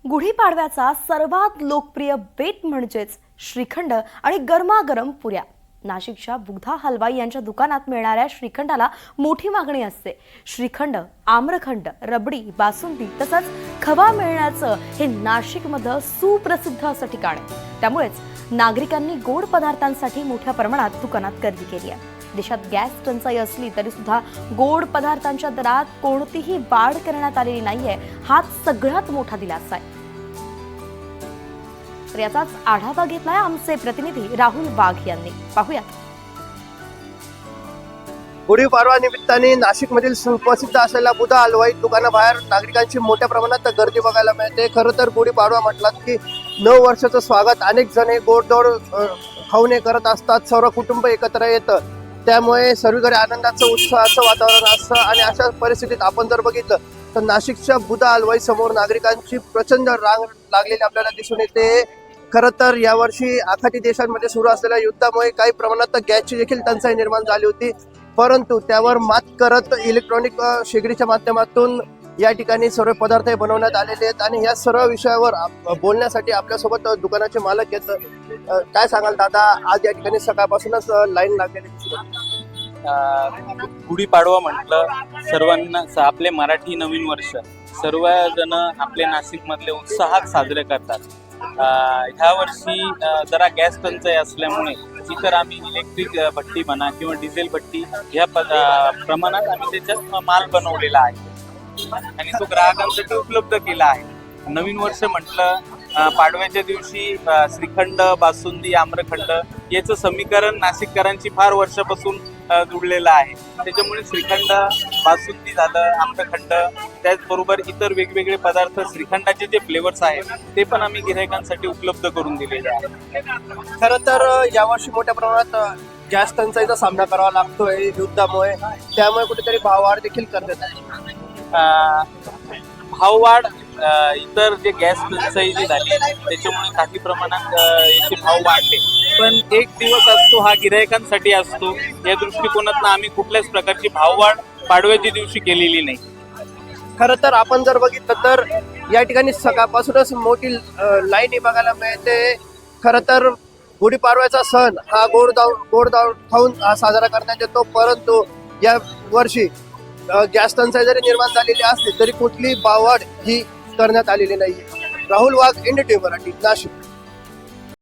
गुढीपाडव्याचा सर्वात लोकप्रिय बेत म्हणजेच श्रीखंड आणि गरमागरम पुऱ्या। नाशिकच्या बुगधा हलवाई यांच्या दुकानात मिळणाऱ्या श्रीखंडाला मोठी मागणी असते। श्रीखंड, आम्रखंड, रबडी, बासुंदी तसंच खवा मिळण्याचं हे नाशिकमधलं सुप्रसिद्ध असं ठिकाण आहे। त्यामुळेच नागरिकांनी गोड पदार्थांसाठी मोठ्या प्रमाणात दुकानात गर्दी केली आहे। देशात गॅस टंचाई असली तरी सुद्धा गोड पदार्थांच्या दरात कोणतीही वाढ करण्यात आलेली नाहीये, हाच सगळ्यात मोठा दिलासा आहे। तर याचाच आढावा घेतलाय आमचे प्रतिनिधी राहुल वाघ यांनी। पाहूयात। गुढीपाडवा निमित्ताने नाशिकमधील सुप्रसिद्ध असलेल्या बुधा हलवाई दुकानाबाहेर नागरिकांची मोठ्या प्रमाणात गर्दी बघायला मिळते। खरं तर गुढीपाडवा म्हटलात की नव वर्षाचं स्वागत अनेक जण गोडधोड खाऊन करत असतात। सर्व कुटुंब एकत्र येतं, त्यामुळे सर्वीकडे आनंदाचं उत्साहाचं वातावरण असतं। आणि अशा परिस्थितीत आपण जर बघितलं तर नाशिकच्या बुधा हलवाई समोर नागरिकांची प्रचंड रांग लागलेली आपल्याला दिसून येते। खरं तर यावर्षी आखाती देशांमध्ये सुरू असलेल्या युद्धामुळे काही प्रमाणात गॅसची देखील टंचाई निर्माण झाली होती, परंतु त्यावर मात करत इलेक्ट्रॉनिक शेगडीच्या माध्यमातून या ठिकाणी सर्व पदार्थ बनवण्यात आलेले आहेत। आणि या सर्व विषयावर बोलण्यासाठी आपल्यासोबत दुकानाचे मालक आहेत। काय सांगाल दादा, आज या ठिकाणी सकाळपासूनच लाईन लागलेली दिसते। गुढीपाडवा म्हटलं सर्वांना आपले मराठी नवीन वर्ष सर्वजण आपले नाशिक मधले उत्साहात साजरे करतात। ह्या वर्षी जरा गॅस टंचाई असल्यामुळे इतर आम्ही इलेक्ट्रिक भट्टी म्हणा किंवा डिझेल भट्टी ह्या प्रमाणात आम्ही त्याच्यात माल बनवलेला आहे आणि तो ग्राहकांसाठी उपलब्ध केला आहे। नवीन वर्ष म्हटलं पाडव्याच्या दिवशी श्रीखंड, बासुंदी, आम्रखंड याचं समीकरण नाशिककरांची फार वर्षापासून जुळलेलं आहे। त्याच्यामुळे श्रीखंड, बासुंदी झालं, आम्रखंड, त्याचबरोबर इतर वेगवेगळे पदार्थ, श्रीखंडाचे जे फ्लेवर्स आहेत ते पण आम्ही गिरायकांसाठी उपलब्ध करून दिलेले आहे। खरं तर यावर्षी मोठ्या प्रमाणात गॅस टंचाईचा सामना करावा लागतोय युद्धामुळे, त्यामुळे कुठेतरी भाववाढ देखील करण्यात आली। भाववाढ इतर जे गॅस टंचाई जी झाली त्याच्यामुळे काही प्रमाणात याचे भाव वाढले, पण एक दिवस असतो हा गिरायकांसाठी असतो, या दृष्टिकोनातून आम्ही कुठल्याच प्रकारची भाववाढ पाडव्याच्या दिवशी केलेली नाही। खरं तर आपण जर बघितलं तर या ठिकाणी सकाळपासूनच मोठी लाईन बघायला मिळते। खरं तर गुढीपाडव्याचा सण हा गोड खाऊन साजरा करण्यात येतो, परंतु या वर्षी गॅस टंचाई जरी निर्माण झालेली असली तरी कुठली भाववाढ ही करण्यात आलेली नाहीये। राहुल वाघ, NDTV मराठी, नाशिक।